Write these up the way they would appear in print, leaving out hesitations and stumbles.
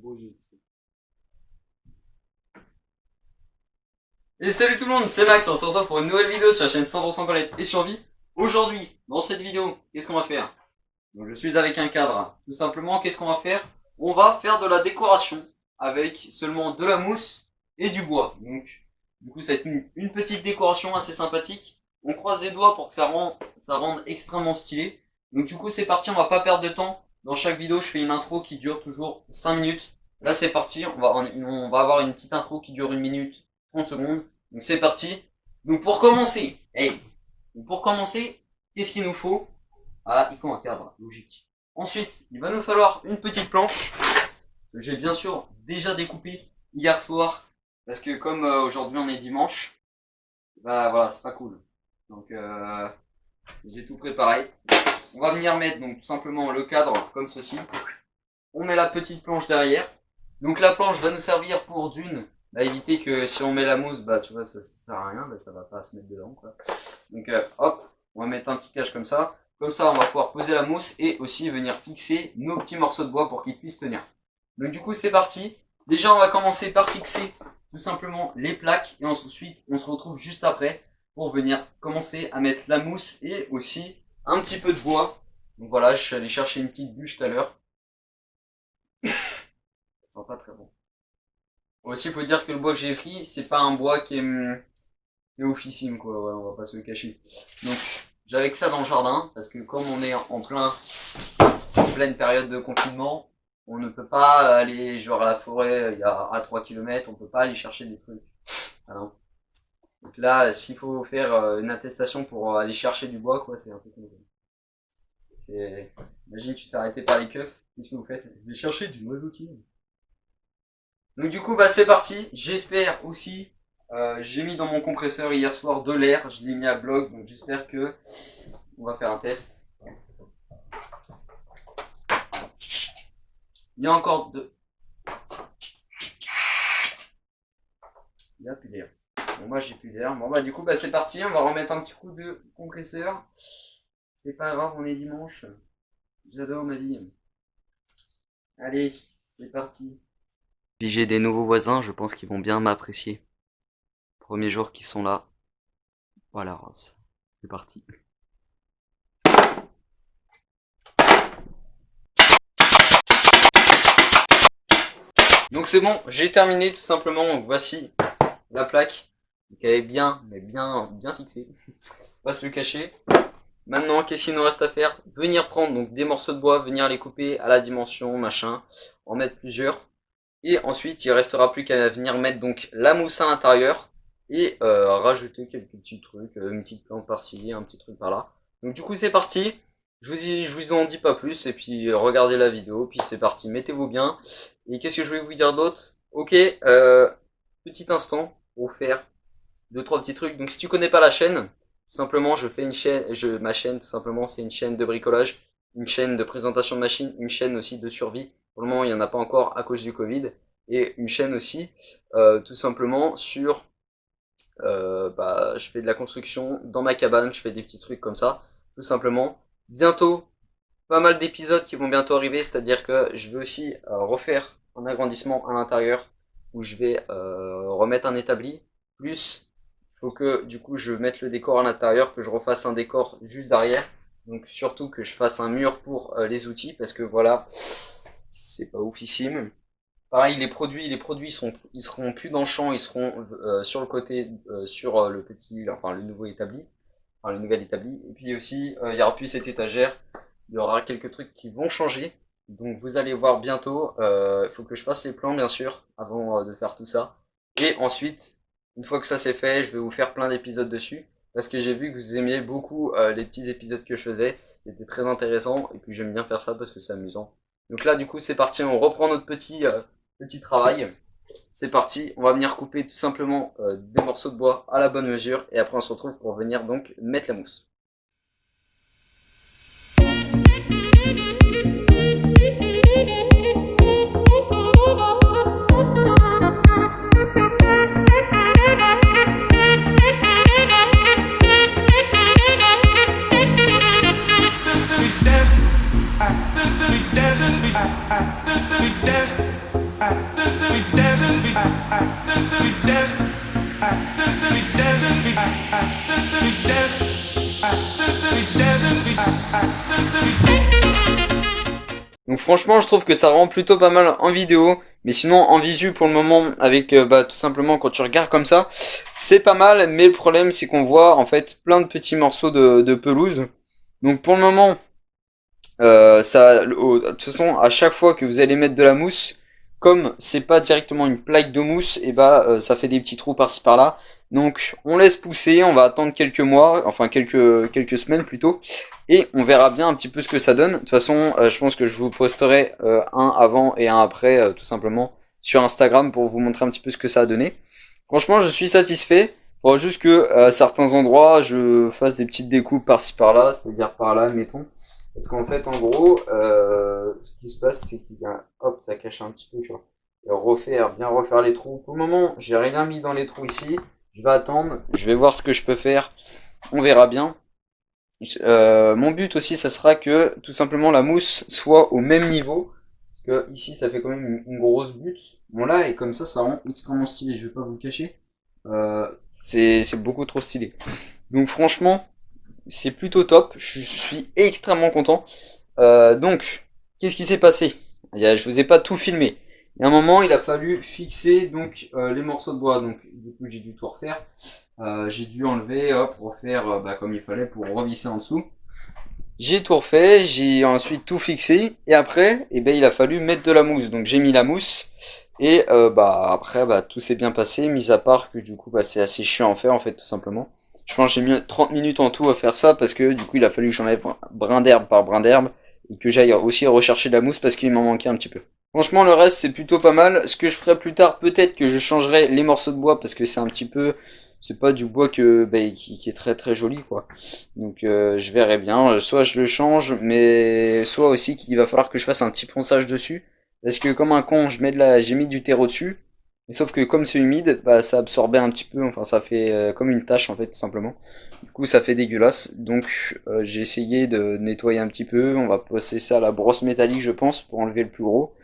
beau jeu. Et salut tout le monde, c'est Max, on se retrouve pour une nouvelle vidéo sur la chaîne 100% Palette et Survie. Aujourd'hui, dans cette vidéo, qu'est-ce qu'on va faire? Donc je suis avec un cadre. Tout simplement, qu'est-ce qu'on va faire? On va faire de la décoration avec seulement de la mousse et du bois. Donc, du coup, ça va être une petite décoration assez sympathique. On croise les doigts pour que ça rende extrêmement stylé. Donc du coup, c'est parti, on va pas perdre de temps. Dans chaque vidéo, je fais une intro qui dure toujours 5 minutes. Là, c'est parti, on va avoir une petite intro qui dure 1 minute 30 secondes. Donc c'est parti. Donc pour commencer, qu'est-ce qu'il nous faut? Ah, il faut un cadre, logique. Ensuite, il va nous falloir une petite planche que j'ai bien sûr déjà découpée hier soir parce que comme aujourd'hui on est dimanche, bah voilà, c'est pas cool. Donc j'ai tout préparé. On va venir mettre donc tout simplement le cadre comme ceci. On met la petite planche derrière. Donc la planche va nous servir pour d'une, bah, éviter que si on met la mousse, bah tu vois ça sert à rien, bah, ça va pas se mettre dedans quoi. Donc hop, on va mettre un petit cache comme ça. Comme ça on va pouvoir poser la mousse et aussi venir fixer nos petits morceaux de bois pour qu'ils puissent tenir. Donc du coup c'est parti. Déjà on va commencer par fixer tout simplement les plaques et ensuite on se retrouve juste après pour venir commencer à mettre la mousse et aussi un petit peu de bois. Donc voilà, je suis allé chercher une petite bûche tout à l'heure. Ça sent pas très bon. Aussi, il faut dire que le bois que j'ai pris, c'est pas un bois qui est oufissime, quoi. Ouais, on va pas se le cacher. Donc, j'avais que ça dans le jardin, parce que comme on est en pleine période de confinement, on ne peut pas aller, genre à la forêt, il y a à 3 km, on peut pas aller chercher des trucs. Alors, donc là, s'il faut faire une attestation pour aller chercher du bois, quoi, c'est un peu compliqué. Imagine, tu te fais arrêter par les keufs, qu'est-ce que vous faites? Je vais chercher du noisetier. Donc du coup, bah c'est parti. J'espère aussi, j'ai mis dans mon compresseur hier soir de l'air, je l'ai mis à bloc, donc j'espère que on va faire un test. Il y a encore deux. Il n'y a plus d'air. Bon, moi j'ai plus d'air. Bon bah du coup bah c'est parti, on va remettre un petit coup de compresseur. C'est pas grave, on est dimanche. J'adore ma vie. Allez, c'est parti. Puis j'ai des nouveaux voisins, je pense qu'ils vont bien m'apprécier. Premier jour qu'ils sont là. Voilà, c'est parti. Donc c'est bon, j'ai terminé tout simplement. Donc voici la plaque. Donc elle est bien, mais bien fixée. On va se le cacher. Maintenant, qu'est-ce qu'il nous reste à faire? Venir prendre donc des morceaux de bois, venir les couper à la dimension, machin, en mettre plusieurs. Et ensuite, il restera plus qu'à venir mettre donc la mousse à l'intérieur et rajouter quelques petits trucs, une petite plante par-ci, un petit truc par-là. Donc du coup, c'est parti. Je vous en dis pas plus et puis regardez la vidéo, puis c'est parti. Mettez-vous bien. Et qu'est-ce que je voulais vous dire d'autre? Ok, petit instant pour faire 2-3 petits trucs. Donc si tu connais pas la chaîne, tout simplement, je fais une chaîne, ma chaîne, tout simplement, c'est une chaîne de bricolage, une chaîne de présentation de machines, une chaîne aussi de survie. Pour le moment, il n'y en a pas encore à cause du Covid. Et une chaîne aussi, tout simplement, sur, je fais de la construction dans ma cabane, je fais des petits trucs comme ça, tout simplement. Bientôt, pas mal d'épisodes qui vont bientôt arriver, c'est-à-dire que je vais aussi refaire un agrandissement à l'intérieur, où je vais remettre un établi, plus faut que du coup je mette le décor à l'intérieur, que je refasse un décor juste derrière. Donc surtout que je fasse un mur pour les outils parce que voilà, c'est pas oufissime. Pareil, les produits ils seront plus dans le champ, ils seront sur le côté, sur le nouveau établi, le nouvel établi. Et puis aussi, il y aura plus cette étagère. Il y aura quelques trucs qui vont changer. Donc vous allez voir bientôt. Il faut que je fasse les plans bien sûr avant de faire tout ça. Et ensuite, une fois que ça c'est fait, je vais vous faire plein d'épisodes dessus. Parce que j'ai vu que vous aimiez beaucoup les petits épisodes que je faisais. C'était très intéressant. Et puis j'aime bien faire ça parce que c'est amusant. Donc là du coup c'est parti, on reprend notre petit travail. C'est parti, on va venir couper tout simplement des morceaux de bois à la bonne mesure. Et après on se retrouve pour venir donc mettre la mousse. Donc franchement, je trouve que ça rend plutôt pas mal en vidéo. Mais sinon, en visu, pour le moment, avec tout simplement quand tu regardes comme ça, c'est pas mal. Mais le problème, c'est qu'on voit en fait plein de petits morceaux de pelouse. Donc pour le moment, de toute façon, à chaque fois que vous allez mettre de la mousse, comme c'est pas directement une plaque de mousse, et ça fait des petits trous par-ci par-là. Donc on laisse pousser, on va attendre quelques mois, enfin quelques semaines plutôt, et on verra bien un petit peu ce que ça donne. De toute façon, je pense que je vous posterai un avant et un après, tout simplement, sur Instagram pour vous montrer un petit peu ce que ça a donné. Franchement, je suis satisfait. Faut juste que à certains endroits, je fasse des petites découpes par-ci par-là, c'est-à-dire par là, mettons. Parce qu'en fait, en gros, ce qui se passe, c'est qu'il y a, hop, ça cache un petit peu, tu vois. Et bien refaire les trous. Pour le moment, j'ai rien mis dans les trous ici. Je vais attendre, je vais voir ce que je peux faire. On verra bien. Mon but aussi, ça sera que tout simplement la mousse soit au même niveau. Parce que ici, ça fait quand même une grosse butte. Bon là, et comme ça rend extrêmement stylé. Je vais pas vous le cacher. C'est beaucoup trop stylé. Donc franchement, c'est plutôt top. Je suis extrêmement content. Donc, qu'est-ce qui s'est passé? Je vous ai pas tout filmé. Il y a un moment, il a fallu fixer donc les morceaux de bois. Donc, du coup, j'ai dû tout refaire. J'ai dû enlever, hop, refaire comme il fallait pour revisser en dessous. J'ai tout refait, j'ai ensuite tout fixé. Et après, il a fallu mettre de la mousse. Donc, j'ai mis la mousse. Et après, tout s'est bien passé. Mis à part que du coup, c'est assez chiant à faire en fait, tout simplement. Je pense que j'ai mis 30 minutes en tout à faire ça parce que du coup, il a fallu que j'enlève brin d'herbe par brin d'herbe et que j'aille aussi rechercher de la mousse parce qu'il m'en manquait un petit peu. Franchement, le reste, c'est plutôt pas mal. Ce que je ferai plus tard, peut-être que je changerai les morceaux de bois parce que c'est un petit peu, c'est pas du bois qui est très très joli, quoi. Donc, je verrai bien. Soit je le change, mais soit aussi qu'il va falloir que je fasse un petit ponçage dessus. Parce que comme un con, j'ai mis du terreau dessus. Mais sauf que comme c'est humide, ça absorbait un petit peu, enfin ça fait comme une tache en fait tout simplement. Du coup ça fait dégueulasse, donc j'ai essayé de nettoyer un petit peu, on va passer ça à la brosse métallique je pense pour enlever le plus gros.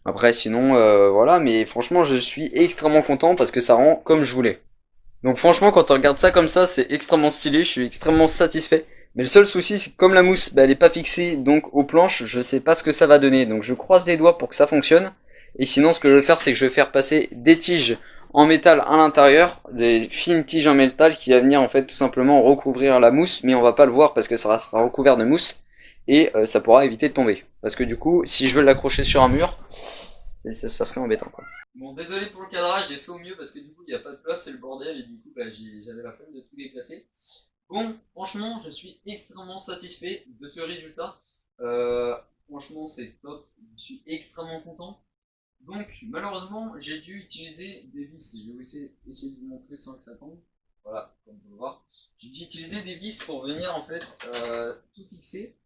Après sinon voilà, mais franchement je suis extrêmement content parce que ça rend comme je voulais. Donc franchement quand on regarde ça comme ça c'est extrêmement stylé, je suis extrêmement satisfait. Mais le seul souci c'est que comme la mousse elle est pas fixée donc aux planches, je sais pas ce que ça va donner. Donc je croise les doigts pour que ça fonctionne. Et sinon ce que je vais faire c'est que je vais faire passer des tiges en métal à l'intérieur, des fines tiges en métal qui va venir en fait tout simplement recouvrir la mousse, mais on va pas le voir parce que ça sera recouvert de mousse et ça pourra éviter de tomber. Parce que du coup si je veux l'accrocher sur un mur, ça serait embêtant quoi. Bon, désolé pour le cadrage, j'ai fait au mieux parce que du coup il n'y a pas de place, c'est le bordel et du coup j'avais la flemme de tout déplacer. Bon, franchement, je suis extrêmement satisfait de ce résultat. Franchement, c'est top, je suis extrêmement content. Donc, malheureusement, j'ai dû utiliser des vis. Je vais essayer de vous montrer sans que ça tombe. Voilà, comme vous pouvez le voir. J'ai dû utiliser des vis pour venir en fait tout fixer,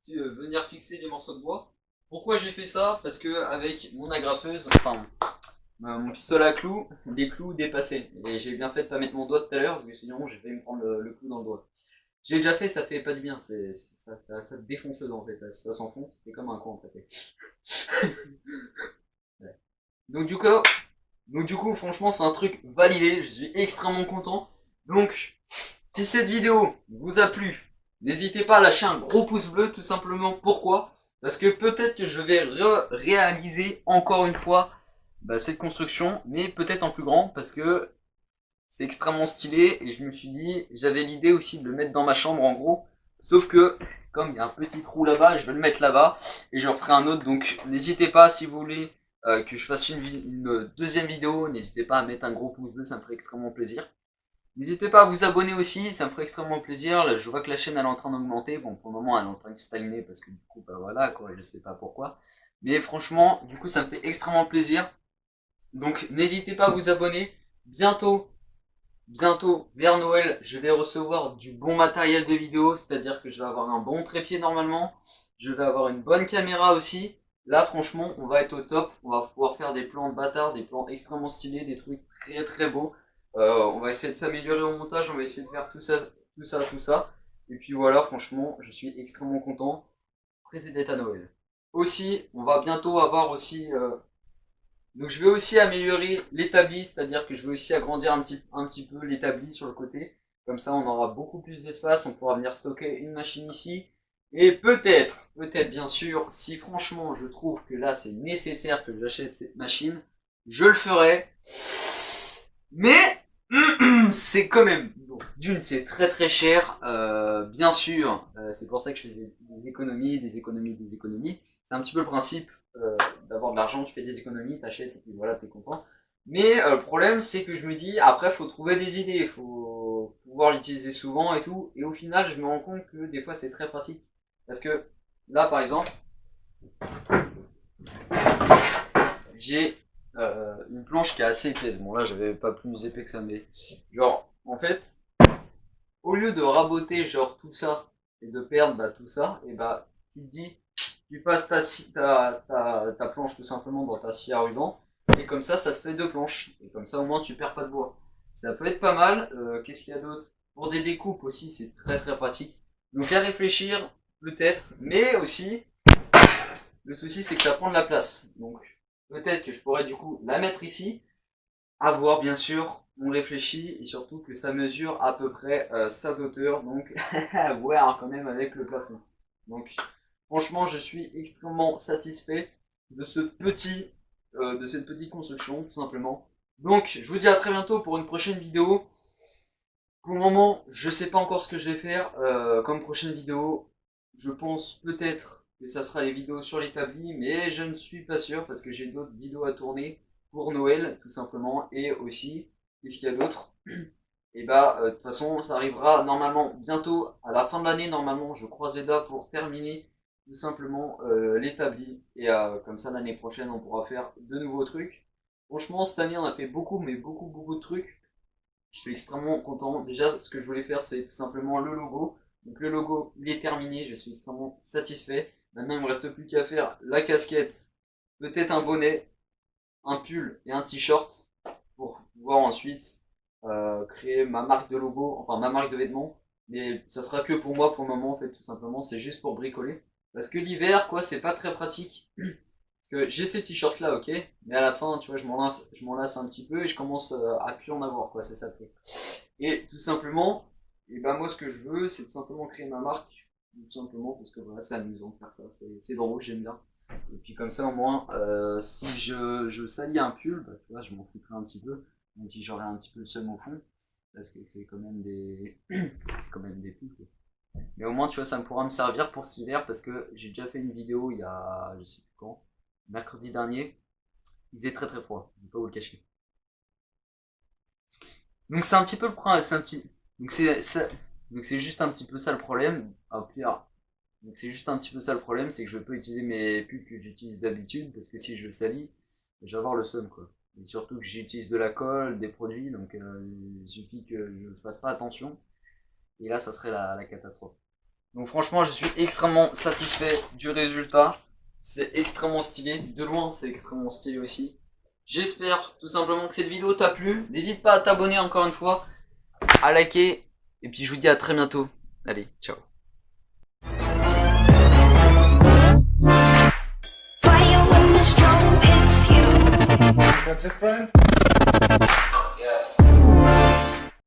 venir fixer les morceaux de bois. Pourquoi j'ai fait ça? Parce que avec mon agrafeuse, enfin mon pistolet à clous, les clous dépassaient. Et j'ai bien fait de pas mettre mon doigt tout à l'heure, parce que sinon j'ai failli me prendre le clou dans le doigt. J'ai déjà fait, ça fait pas du bien, ça défonce le dent en fait, ça s'enfonce, c'est comme un con en fait. Ouais. Donc du coup, franchement, c'est un truc validé, je suis extrêmement content. Donc, si cette vidéo vous a plu, n'hésitez pas à lâcher un gros pouce bleu, tout simplement. Pourquoi? Parce que peut-être que je vais réaliser encore une fois cette construction, mais peut-être en plus grand, parce que c'est extrêmement stylé, et je me suis dit, j'avais l'idée aussi de le mettre dans ma chambre en gros, sauf que, comme il y a un petit trou là-bas, je vais le mettre là-bas, et je referai un autre, donc n'hésitez pas si vous voulez que je fasse une deuxième vidéo, n'hésitez pas à mettre un gros pouce bleu, ça me ferait extrêmement plaisir. N'hésitez pas à vous abonner aussi, ça me ferait extrêmement plaisir. Là, je vois que la chaîne elle est en train d'augmenter. Bon, pour le moment, elle est en train de stagner parce que du coup, voilà, quoi, je sais pas pourquoi. Mais franchement, du coup, ça me fait extrêmement plaisir. Donc, n'hésitez pas à vous abonner. Bientôt, vers Noël, je vais recevoir du bon matériel de vidéo, c'est-à-dire que je vais avoir un bon trépied normalement. Je vais avoir une bonne caméra aussi. Là, franchement, on va être au top. On va pouvoir faire des plans de bâtard, des plans extrêmement stylés, des trucs très très beaux. On va essayer de s'améliorer au montage, on va essayer de faire tout ça, tout ça, tout ça. Et puis voilà, franchement, je suis extrêmement content. Pressé d'être à Noël. Aussi, on va bientôt avoir aussi Donc je vais aussi améliorer l'établi, c'est-à-dire que je vais aussi agrandir un petit peu l'établi sur le côté. Comme ça, on aura beaucoup plus d'espace, on pourra venir stocker une machine ici. Et peut-être bien sûr, si franchement je trouve que là c'est nécessaire que j'achète cette machine, je le ferai. Mais c'est quand même, bon, d'une c'est très très cher, bien sûr, c'est pour ça que je fais des économies, des économies, des économies. C'est un petit peu le principe d'avoir de l'argent, tu fais des économies, t'achètes et puis voilà, t'es content. Mais le problème c'est que je me dis, après faut trouver des idées, faut pouvoir l'utiliser souvent et tout. Et au final je me rends compte que des fois c'est très pratique. Parce que là par exemple, j'ai une planche qui est assez épaisse. Bon là j'avais pas plus épais que ça, mais genre en fait, au lieu de raboter genre tout ça et de perdre bah, tout ça, et bah tu te dis, tu passes ta planche tout simplement dans ta scie à ruban, et comme ça se fait deux planches. Et comme ça au moins tu perds pas de bois. Ça peut être pas mal. Qu'est-ce qu'il y a d'autre? Pour des découpes aussi c'est très très pratique. Donc à réfléchir peut-être, mais aussi le souci c'est que ça prend de la place. Donc peut-être que je pourrais du coup la mettre ici. À voir bien sûr, on réfléchit et surtout que ça mesure à peu près sa hauteur. Donc à voir quand même avec le plafond. Donc franchement je suis extrêmement satisfait de de cette petite construction tout simplement. Donc je vous dis à très bientôt pour une prochaine vidéo. Pour le moment, je sais pas encore ce que je vais faire comme prochaine vidéo. Je pense peut-être que ça sera les vidéos sur l'établi, mais je ne suis pas sûr parce que j'ai d'autres vidéos à tourner pour Noël, tout simplement. Et aussi, qu'est-ce qu'il y a d'autre? Et bah, de toute façon, ça arrivera normalement bientôt, à la fin de l'année, normalement, je croise les doigts pour terminer tout simplement l'établi. Et comme ça, l'année prochaine, on pourra faire de nouveaux trucs. Franchement, cette année, on a fait beaucoup, mais beaucoup de trucs. Je suis extrêmement content. Déjà, ce que je voulais faire, c'est tout simplement le logo. Donc le logo, il est terminé. Je suis extrêmement satisfait. Maintenant, il me reste plus qu'à faire la casquette, peut-être un bonnet, un pull et un t-shirt pour pouvoir ensuite créer ma marque de logo, enfin ma marque de vêtements. Mais ça sera que pour moi pour le moment, en fait, tout simplement. C'est juste pour bricoler. Parce que l'hiver, quoi, c'est pas très pratique. Parce que j'ai ces t-shirts là, ok, mais à la fin, tu vois, je m'en lasse un petit peu et je commence à plus en avoir, quoi, c'est ça le truc. Et tout simplement, et ben moi ce que je veux, c'est tout simplement créer ma marque, tout simplement parce que voilà, c'est amusant de faire ça, c'est drôle, j'aime bien. Et puis comme ça au moins, si je salis un pull, bah, tu vois, je m'en foutrais un petit peu, même si j'aurais un petit peu le seum au fond, parce que c'est quand même des, c'est quand même des pulls, quoi. Mais au moins, tu vois, ça me pourra me servir pour cet hiver parce que j'ai déjà fait une vidéo il y a, je sais plus quand, mercredi dernier, il faisait très très froid, je vais pas vous le cacher. Donc c'est un petit peu le problème, c'est un petit, donc c'est juste un petit peu ça le problème. Ah pire, donc c'est juste un petit peu ça le problème, c'est que je peux utiliser mes pulls que j'utilise d'habitude parce que si je le salis, je vais avoir le seum quoi. Et surtout que j'utilise de la colle, des produits, donc il suffit que je fasse pas attention. Et là, ça serait la catastrophe. Donc franchement, je suis extrêmement satisfait du résultat. C'est extrêmement stylé. De loin, c'est extrêmement stylé aussi. J'espère tout simplement que cette vidéo t'a plu. N'hésite pas à t'abonner encore une fois, à liker. Et puis je vous dis à très bientôt. Allez, ciao. That's it, Brian? Yes.